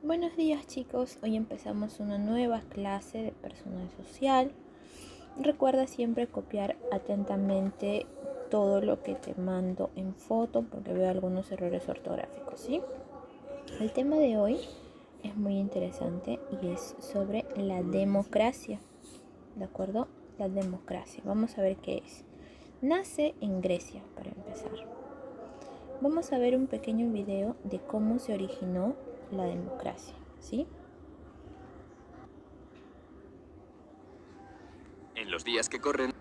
Buenos días chicos, hoy empezamos una nueva clase de personal social. Recuerda siempre copiar atentamente todo lo que te mando en foto porque veo algunos errores ortográficos, ¿sí? El tema de hoy es muy interesante y es sobre la democracia, ¿de acuerdo? La democracia, vamos a ver qué es. Nace en Grecia, para empezar. Vamos a ver un pequeño video de cómo se originó la democracia, ¿sí? En los días que corren,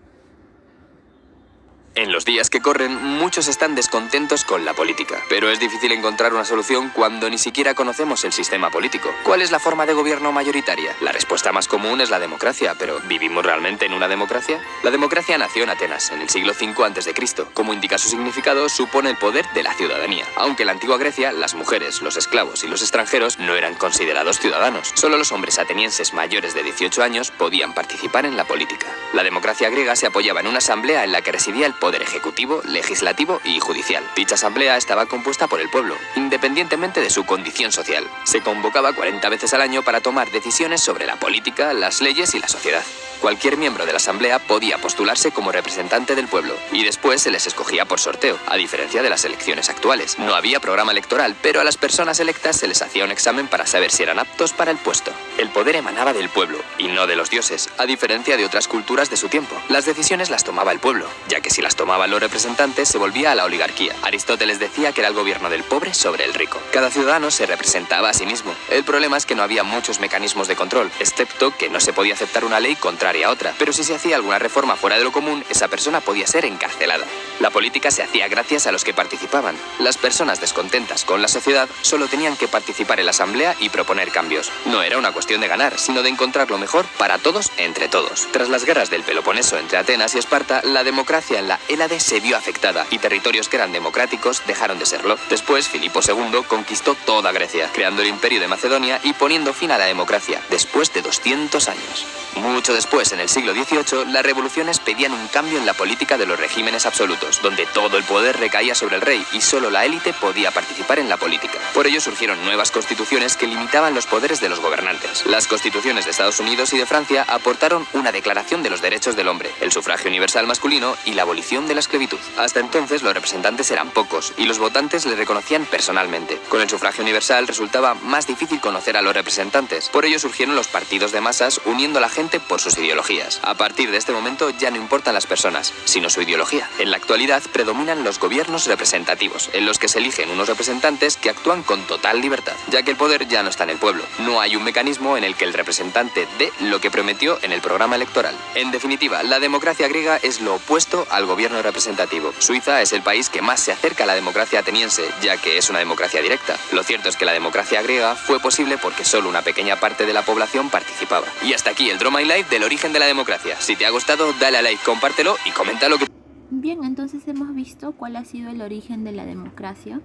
muchos están descontentos con la política. Pero es difícil encontrar una solución cuando ni siquiera conocemos el sistema político. ¿Cuál es la forma de gobierno mayoritaria? La respuesta más común es la democracia, pero ¿vivimos realmente en una democracia? La democracia nació en Atenas, en el siglo V a.C. Como indica su significado, supone el poder de la ciudadanía. Aunque en la antigua Grecia, las mujeres, los esclavos y los extranjeros no eran considerados ciudadanos. Solo los hombres atenienses mayores de 18 años podían participar en la política. La democracia griega se apoyaba en una asamblea en la que residía el poder ejecutivo, legislativo y judicial. Dicha asamblea estaba compuesta por el pueblo, independientemente de su condición social. Se convocaba 40 veces al año para tomar decisiones sobre la política, las leyes y la sociedad. Cualquier miembro de la asamblea podía postularse como representante del pueblo, y después se les escogía por sorteo, a diferencia de las elecciones actuales. No había programa electoral, pero a las personas electas se les hacía un examen para saber si eran aptos para el puesto. El poder emanaba del pueblo, y no de los dioses, a diferencia de otras culturas de su tiempo. Las decisiones las tomaba el pueblo, ya que si las tomaban los representantes se volvía a la oligarquía. Aristóteles decía que era el gobierno del pobre sobre el rico. Cada ciudadano se representaba a sí mismo. El problema es que no había muchos mecanismos de control, excepto que no se podía aceptar una ley contraria a otra. Pero si se hacía alguna reforma fuera de lo común, esa persona podía ser encarcelada. La política se hacía gracias a los que participaban. Las personas descontentas con la sociedad solo tenían que participar en la asamblea y proponer cambios. No era una cuestión de ganar, sino de encontrar lo mejor para todos entre todos. Tras las guerras del Peloponeso entre Atenas y Esparta, la democracia en la Hélade se vio afectada y territorios que eran democráticos dejaron de serlo. Después, Filipo II conquistó toda Grecia, creando el Imperio de Macedonia y poniendo fin a la democracia, después de 200 años. Mucho después, en el siglo XVIII, las revoluciones pedían un cambio en la política de los regímenes absolutos, donde todo el poder recaía sobre el rey y solo la élite podía participar en la política. Por ello surgieron nuevas constituciones que limitaban los poderes de los gobernantes. Las constituciones de Estados Unidos y de Francia aportaron una declaración de los derechos del hombre, el sufragio universal masculino y la abolición de la esclavitud. Hasta entonces los representantes eran pocos y los votantes les reconocían personalmente. Con el sufragio universal resultaba más difícil conocer a los representantes. Por ello surgieron los partidos de masas uniendo a la gente por sus ideologías. A partir de este momento ya no importan las personas, sino su ideología. En la actualidad predominan los gobiernos representativos, en los que se eligen unos representantes que actúan con total libertad, ya que el poder ya no está en el pueblo. No hay un mecanismo en el que el representante dé lo que prometió en el programa electoral. En definitiva, la democracia griega es lo opuesto al gobierno representativo. Suiza es el país que más se acerca a la democracia ateniense, ya que es una democracia directa. Lo cierto es que la democracia griega fue posible porque solo una pequeña parte de la población participaba. Y hasta aquí el Drama in Life del origen de la democracia. Si te ha gustado, dale a like, compártelo y comenta lo que... Bien, entonces hemos visto cuál ha sido el origen de la democracia.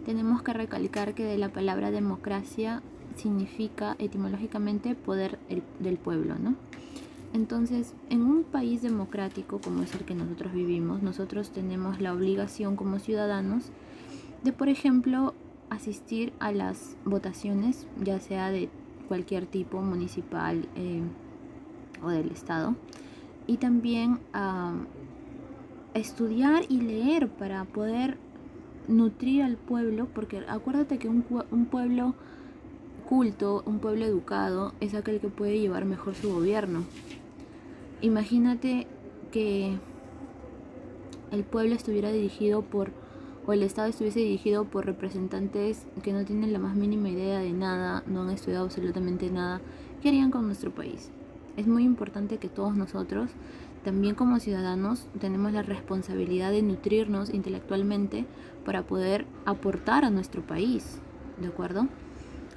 Tenemos que recalcar que de la palabra democracia significa etimológicamente poder del pueblo, ¿no? Entonces, en un país democrático como es el que nosotros vivimos, nosotros tenemos la obligación como ciudadanos de, por ejemplo, asistir a las votaciones, ya sea de cualquier tipo, municipal o del Estado, y también estudiar y leer para poder nutrir al pueblo, porque acuérdate que un pueblo culto, un pueblo educado, es aquel que puede llevar mejor su gobierno. Imagínate que el pueblo estuviera dirigido por, o el Estado estuviese dirigido por representantes que no tienen la más mínima idea de nada, no han estudiado absolutamente nada. ¿Qué harían con nuestro país? Es muy importante que todos nosotros, también como ciudadanos, tenemos la responsabilidad de nutrirnos intelectualmente para poder aportar a nuestro país, ¿de acuerdo?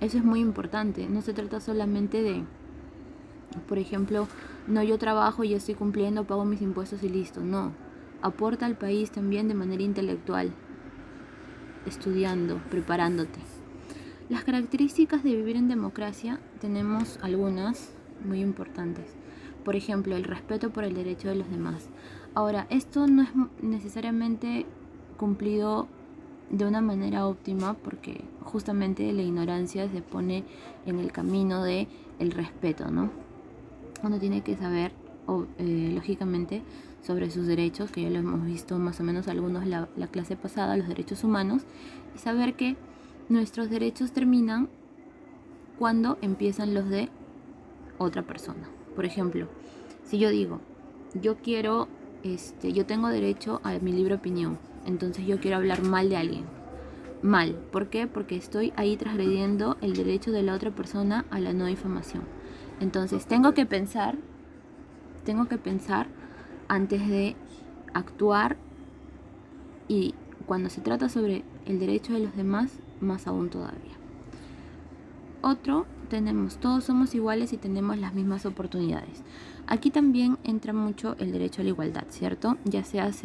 Eso es muy importante. No se trata solamente de, por ejemplo, no, yo trabajo, yo estoy cumpliendo, pago mis impuestos y listo. No, aporta al país también de manera intelectual, estudiando, preparándote. Las características de vivir en democracia tenemos algunas muy importantes. Por ejemplo, el respeto por el derecho de los demás. Ahora, esto no es necesariamente cumplido de una manera óptima, porque justamente la ignorancia se pone en el camino de el respeto, ¿no? Uno tiene que saber, lógicamente, sobre sus derechos, que ya lo hemos visto más o menos algunos la clase pasada, los derechos humanos, y saber que nuestros derechos terminan cuando empiezan los de otra persona. Por ejemplo, si yo digo, yo tengo derecho a mi libre opinión, entonces yo quiero hablar mal de alguien. Mal. ¿Por qué? Porque estoy ahí transgrediendo el derecho de la otra persona a la no difamación. Entonces tengo que pensar antes de actuar, y cuando se trata sobre el derecho de los demás, más aún todavía. Otro, tenemos, todos somos iguales y tenemos las mismas oportunidades. Aquí también entra mucho el derecho a la igualdad, ¿cierto? Ya seas,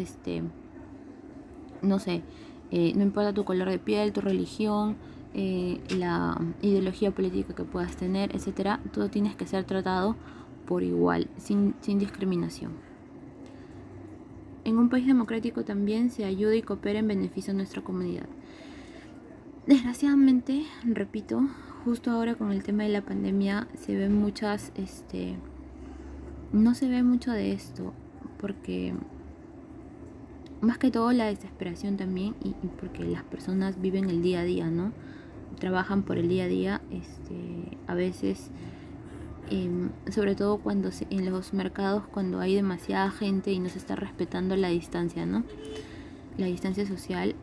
no sé, no importa tu color de piel, tu religión, la ideología política que puedas tener, etcétera, todo tienes que ser tratado por igual, sin discriminación. En un país democrático también se ayuda y coopera en beneficio de nuestra comunidad. Desgraciadamente, repito, justo ahora con el tema de la pandemia se ven no se ve mucho de esto, porque más que todo la desesperación también, y porque las personas viven el día a día, ¿no? Trabajan por el día a día, a veces, sobre todo cuando en los mercados, cuando hay demasiada gente y no se está respetando la distancia, ¿no? La distancia social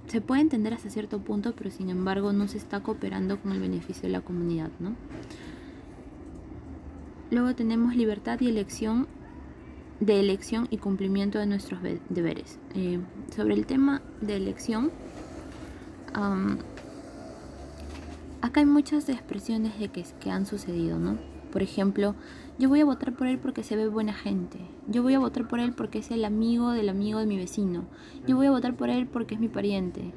se puede entender hasta cierto punto, pero sin embargo no se está cooperando con el beneficio de la comunidad, ¿no? Luego tenemos libertad y elección y cumplimiento de nuestros deberes. Sobre el tema de elección, acá hay muchas expresiones de que han sucedido, ¿no? Por ejemplo, yo voy a votar por él porque se ve buena gente. Yo voy a votar por él porque es el amigo de mi vecino. Yo voy a votar por él porque es mi pariente.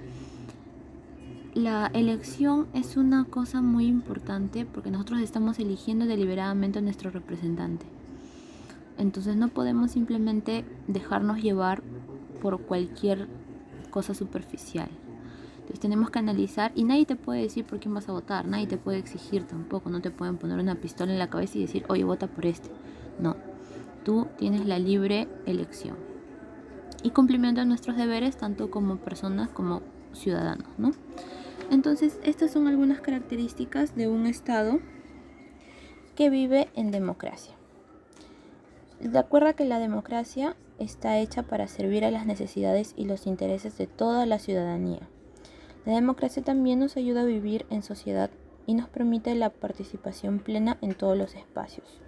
La elección es una cosa muy importante porque nosotros estamos eligiendo deliberadamente a nuestro representante. Entonces no podemos simplemente dejarnos llevar por cualquier cosa superficial. Entonces tenemos que analizar, y nadie te puede decir por quién vas a votar, nadie te puede exigir tampoco, no te pueden poner una pistola en la cabeza y decir, oye, vota por este. No, tú tienes la libre elección. Y cumplimiento de nuestros deberes, tanto como personas como ciudadanos, ¿no? Entonces, estas son algunas características de un Estado que vive en democracia. De acuerdo a que la democracia está hecha para servir a las necesidades y los intereses de toda la ciudadanía. La democracia también nos ayuda a vivir en sociedad y nos permite la participación plena en todos los espacios.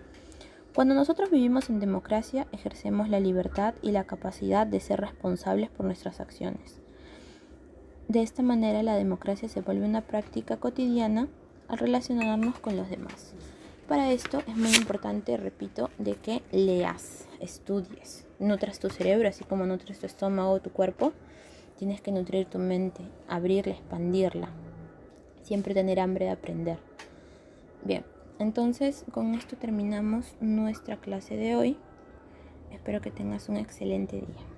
Cuando nosotros vivimos en democracia, ejercemos la libertad y la capacidad de ser responsables por nuestras acciones. De esta manera, la democracia se vuelve una práctica cotidiana al relacionarnos con los demás. Para esto es muy importante, repito, de que leas, estudies, nutras tu cerebro, así como nutres tu estómago, tu cuerpo. Tienes que nutrir tu mente, abrirla, expandirla, siempre tener hambre de aprender. Bien, entonces con esto terminamos nuestra clase de hoy. Espero que tengas un excelente día.